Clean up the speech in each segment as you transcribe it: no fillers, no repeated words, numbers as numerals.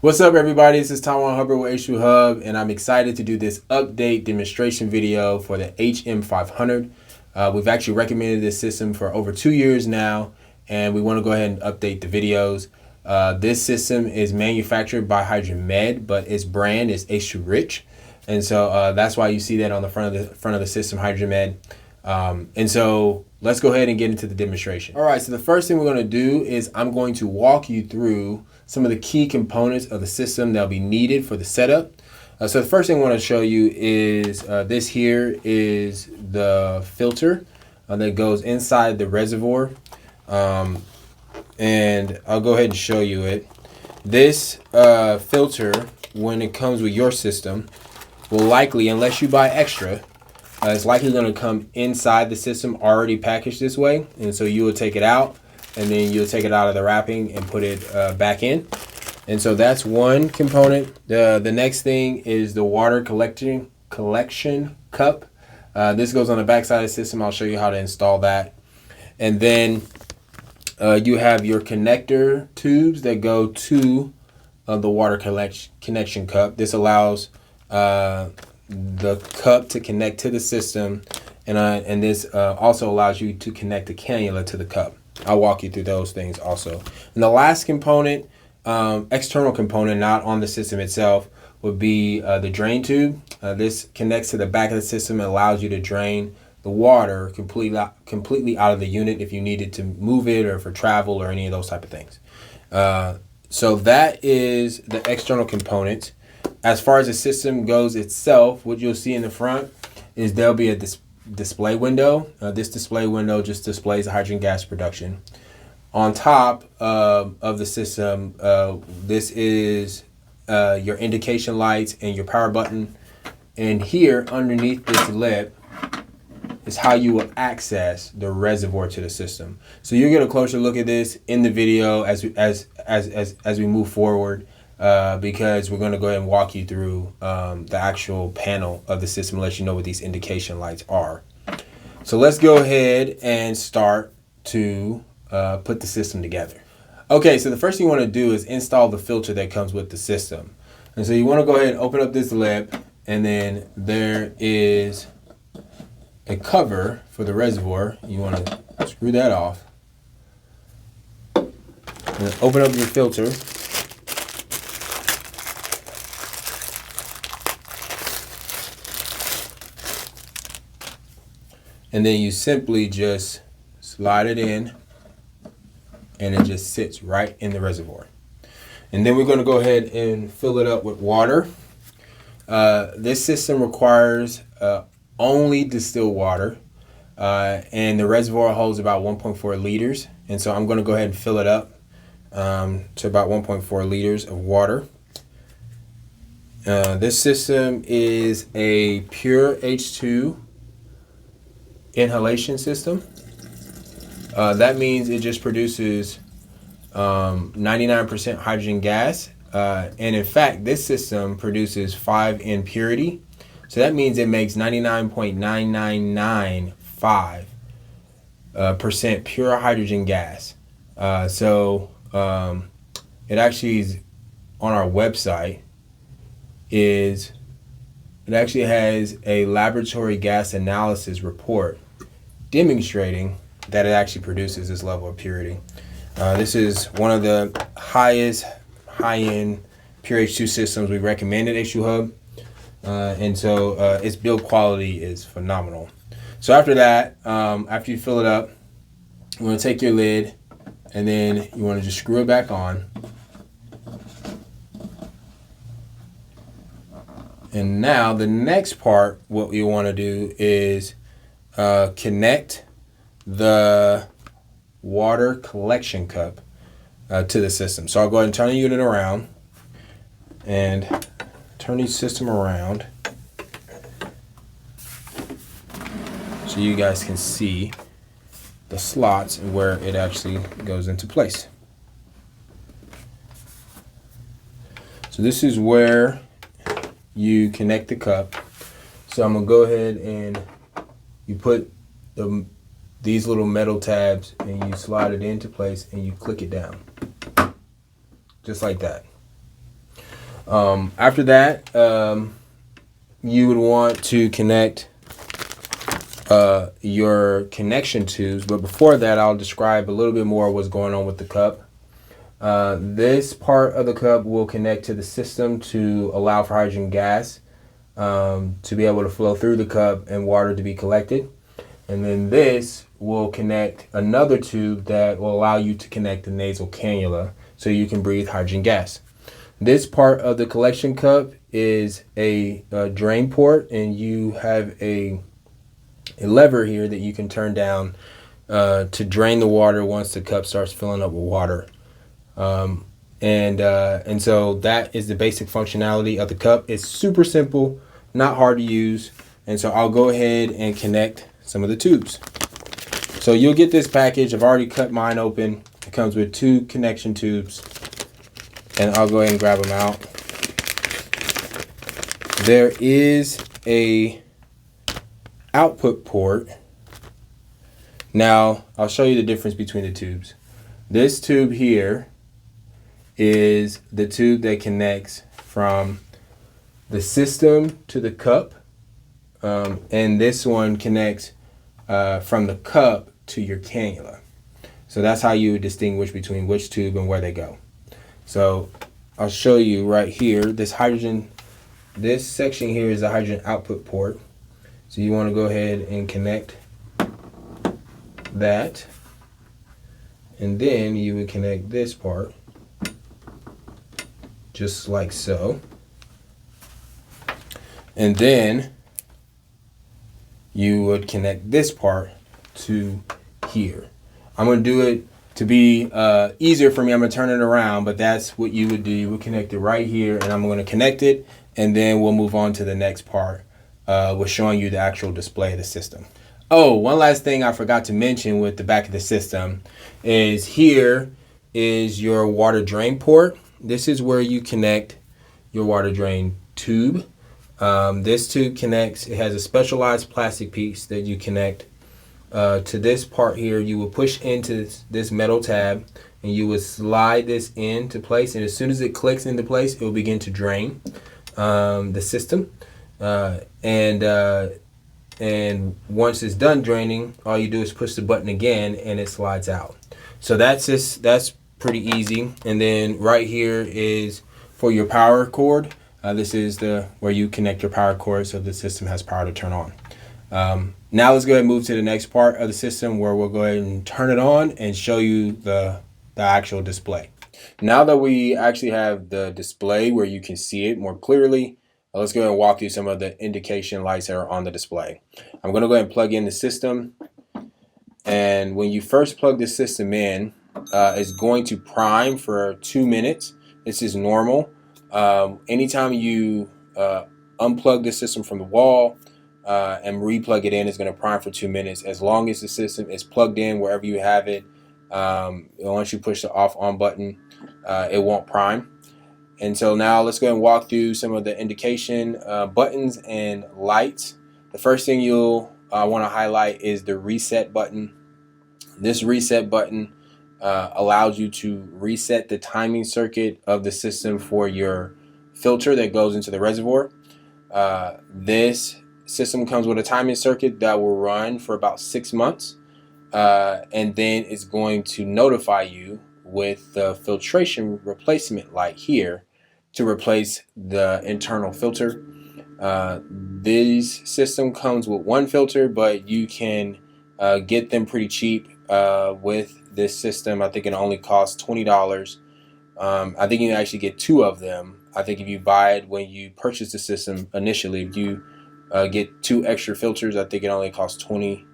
What's up, everybody? This is Hubbard with H2Hubb, and I'm excited to do this update demonstration video for the HM-500. We've actually recommended this system for over 2 years now, and we want to go ahead and update the videos. This system is manufactured by HM-500, but its brand is H2Rich, and so that's why you see that on the front of the system, HM-500. And so let's go ahead and get into the demonstration. All right, so the first thing we're going to do is I'm going to walk you through some of the key components of the system that'll be needed for the setup. So the first thing I want to show you is this here is the filter that goes inside the reservoir. And I'll go ahead and show you it. This filter, when it comes with your system, will likely, unless you buy extra, it's likely going to come inside the system already packaged this way. And so you will take it out, and then you'll take it out of the wrapping and put it back in. And so that's one component. The next thing is the water collection cup. This goes on the back side of the system. I'll show you how to install that. And then you have your connector tubes that go to the water connection cup. This allows the cup to connect to the system, and this also allows you to connect the cannula to the cup. I'll walk you through those things also. And the last component, external component, not on the system itself, would be the drain tube. This connects to the back of the system and allows you to drain the water completely out of the unit if you needed to move it or for travel or any of those type of things. So that is the external component. As far as the system goes itself, what you'll see in the front is there'll be a display window. This display window just displays the hydrogen gas production. On top of the system, this is your indication lights and your power button. And here underneath this lip is how you will access the reservoir to the system. So you'll get a closer look at this in the video as we move forward. Because we're going to go ahead and walk you through the actual panel of the system, let you know what these indication lights are. So let's go ahead and start to put the system together. Okay, so the first thing you want to do is install the filter that comes with the system. And so you want to go ahead and open up this lip, and then there is a cover for the reservoir. You want to screw that off. And then open up your filter. And then you simply just slide it in, and it just sits right in the reservoir. And then we're going to go ahead and fill it up with water. This system requires only distilled water, and the reservoir holds about 1.4 liters. And so I'm going to go ahead and fill it up to about 1.4 liters of water. This system is a pure H2 inhalation system. That means it just produces 99% hydrogen gas, and in fact this system produces 5N purity, so that means it makes 99.9995% pure hydrogen gas. So it actually is on our website. It actually has a laboratory gas analysis report demonstrating that it actually produces this level of purity. This is one of the highest high-end pure H2 systems we recommend at H2Hubb, and so its build quality is phenomenal. So after that, after you fill it up, you want to take your lid, and then you want to just screw it back on. And now the next part, what you want to do is connect the water collection cup to the system. So I'll go ahead and turn the unit around and turn the system around so you guys can see the slots and where it actually goes into place. So this is where you connect the cup. So I'm gonna go ahead and you put these little metal tabs and you slide it into place and you click it down. Just like that. After that, you would want to connect your connection tubes. But before that, I'll describe a little bit more what's going on with the cup. This part of the cup will connect to the system to allow for hydrogen gas to be able to flow through the cup and water to be collected. And then this will connect another tube that will allow you to connect the nasal cannula so you can breathe hydrogen gas. This part of the collection cup is a drain port, and you have a lever here that you can turn down to drain the water once the cup starts filling up with water. And so that is the basic functionality of the cup. It's super simple, not hard to use. And so I'll go ahead and connect some of the tubes. So you'll get this package. I've already cut mine open. It comes with 2 connection tubes, and I'll go ahead and grab them out. There is a output port. Now I'll show you the difference between the tubes. This tube here is the tube that connects from the system to the cup, and this one connects from the cup to your cannula. So that's how you would distinguish between which tube and where they go. So I'll show you right here. This section here is the hydrogen output port. So you want to go ahead and connect that, and then you would connect this part just like so, and then you would connect this part to here. I'm going to do it to be easier for me. I'm going to turn it around, but that's what you would do. You would connect it right here, and I'm going to connect it, and then we'll move on to the next part with showing you the actual display of the system. Oh, one last thing I forgot to mention with the back of the system is here is your water drain port. This is where you connect your water drain tube. This tube connects, it has a specialized plastic piece that you connect to this part here. You will push into this metal tab, and you will slide this into place, and as soon as it clicks into place, it will begin to drain the system. And once it's done draining, all you do is push the button again, and it slides out. So that's pretty easy. And then right here is for your power cord. This is where you connect your power cord so the system has power to turn on. Now let's go ahead and move to the next part of the system, where we'll go ahead and turn it on and show you the actual display. Now that we actually have the display where you can see it more clearly, let's go ahead and walk through some of the indication lights that are on the display. I'm going to go ahead and plug in the system. And when you first plug the system in, it's going to prime for 2 minutes. This is normal. Anytime you unplug the system from the wall and replug it in, it's going to prime for 2 minutes. As long as the system is plugged in wherever you have it, once you push the off on button, it won't prime. And so now let's go ahead and walk through some of the indication buttons and lights. The first thing you'll want to highlight is the reset button. This reset button allows you to reset the timing circuit of the system for your filter that goes into the reservoir. This system comes with a timing circuit that will run for about 6 months, and then it's going to notify you with the filtration replacement light here to replace the internal filter. This system comes with 1 filter, but you can get them pretty cheap with this system. I think it only costs $20. I think you can actually get 2 of them. I think if you buy it when you purchase the system initially, if you get 2 extra filters, I think it only costs $20.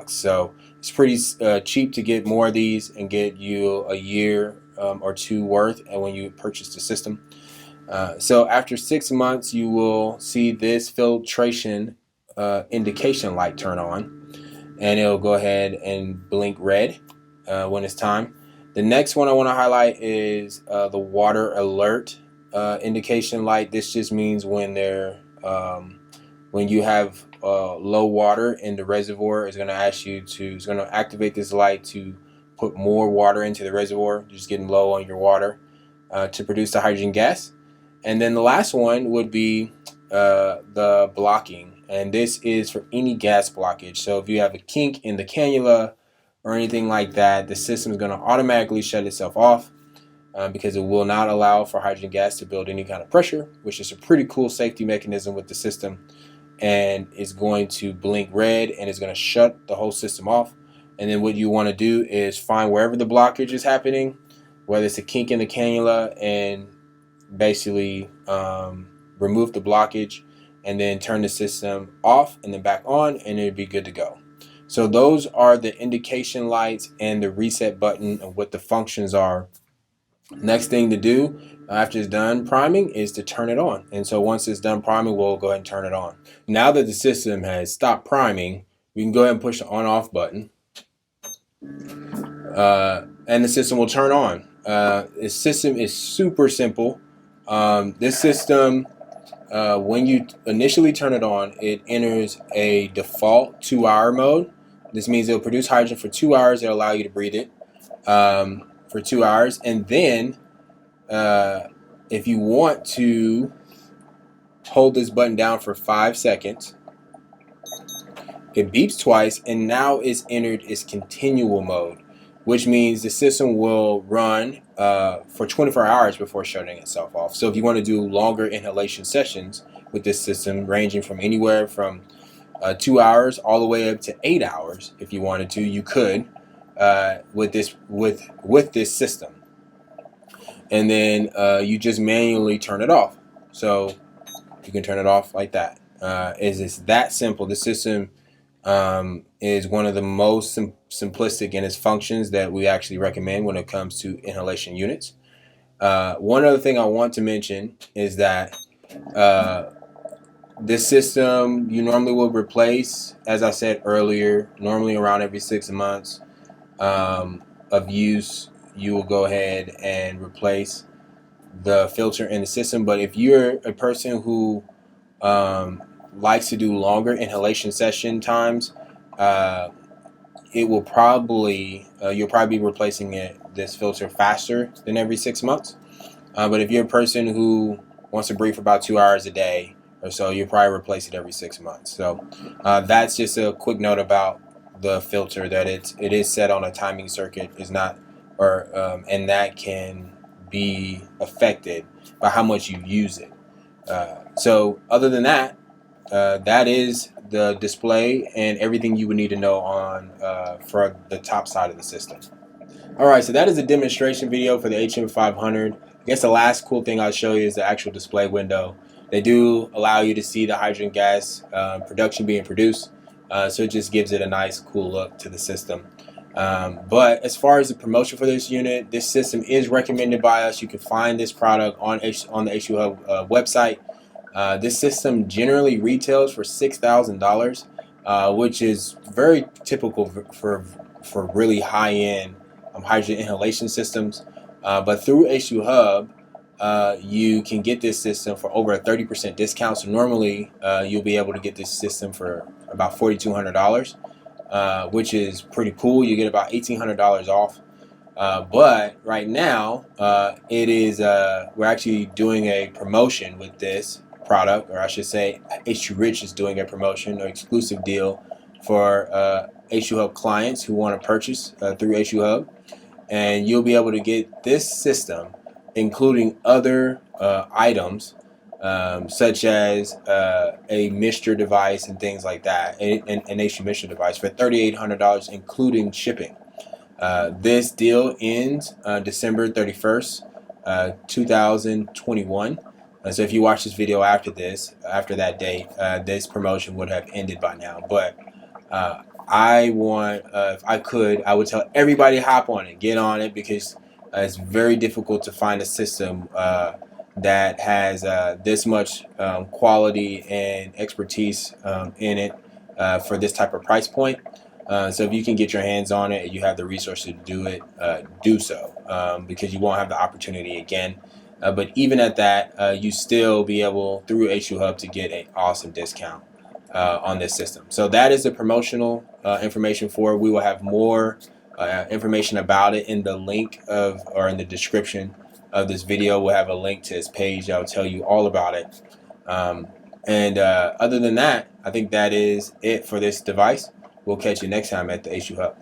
So it's pretty cheap to get more of these and get you a year or 2 worth, and when you purchase the system. So after 6 months, you will see this filtration indication light turn on, and it'll go ahead and blink red when it's time. The next one I want to highlight is the water alert indication light. This just means when you have low water in the reservoir, it's going to activate this light to put more water into the reservoir. You're just getting low on your water to produce the hydrogen gas. And then the last one would be the blocking. And this is for any gas blockage. So if you have a kink in the cannula or anything like that, the system is going to automatically shut itself off because it will not allow for hydrogen gas to build any kind of pressure, which is a pretty cool safety mechanism with the system. And it's going to blink red and it's going to shut the whole system off. And then what you want to do is find wherever the blockage is happening, whether it's a kink in the cannula, and basically remove the blockage and then turn the system off and then back on, and it'd be good to go. So those are the indication lights and the reset button and what the functions are. Next thing to do after it's done priming is to turn it on. And so once it's done priming, we'll go ahead and turn it on. Now that the system has stopped priming, we can go ahead and push the on-off button. And the system will turn on. The system is super simple. This system, when you initially turn it on, it enters a default 2-hour mode. This means it'll produce hydrogen for 2 hours. It'll allow you to breathe it for 2 hours. And then if you want to hold this button down for 5 seconds, it beeps twice, and now it's entered its continual mode, which means the system will run for 24 hours before shutting itself off. So if you want to do longer inhalation sessions with this system, ranging from anywhere from 2 hours all the way up to 8 hours, if you wanted to, you could with this system. And then you just manually turn it off. So you can turn it off like that. It's that simple. The system is one of the most simplistic in its functions that we actually recommend when it comes to inhalation units. One other thing I want to mention is that this system you normally will replace, as I said earlier, normally around every 6 months of use. You will go ahead and replace the filter in the system. But if you're a person who likes to do longer inhalation session times, it will probably you'll probably be replacing this filter faster than every 6 months. But if you're a person who wants to breathe for about 2 hours a day or so, you'll probably replace it every 6 months. So that's just a quick note about the filter, that it is set on a timing circuit, is not, or and that can be affected by how much you use it. So other than that, that is the display and everything you would need to know on for the top side of the system. Alright, so that is a demonstration video for the HM-500. I guess the last cool thing I'll show you is the actual display window. They do allow you to see the hydrogen gas production being produced, so it just gives it a nice cool look to the system. But as far as the promotion for this unit, this system is recommended by us. You can find this product on the H2Hubb website. This system generally retails for $6,000, which is very typical for really high-end hydrogen inhalation systems. But through H2Hubb, you can get this system for over a 30% discount. So normally you'll be able to get this system for about $4,200. Which is pretty cool. You get about $1,800 off. But right now, it is we're actually doing a promotion with this product, or I should say, H2Rich is doing a promotion or exclusive deal for H2Hubb clients who want to purchase through H2Hubb, and you'll be able to get this system, including other items. Such as a mixture device and things like that, an H2 mixture device for $3,800, including shipping. This deal ends December 31st, 2021. So if you watch this video after that date, this promotion would have ended by now. But I want, if I could, I would tell everybody hop on it, get on it, because it's very difficult to find a system that has this much quality and expertise in it for this type of price point. So if you can get your hands on it and you have the resources to do it, do so, because you won't have the opportunity again. But even at that, you still be able, through H2Hubb, to get an awesome discount on this system. So that is the promotional information for it. We will have more information about it in the link or in the description of this video will have a link to his page that will tell you all about it. Other than that, I think that is it for this device. We'll catch you next time at the H2Hubb.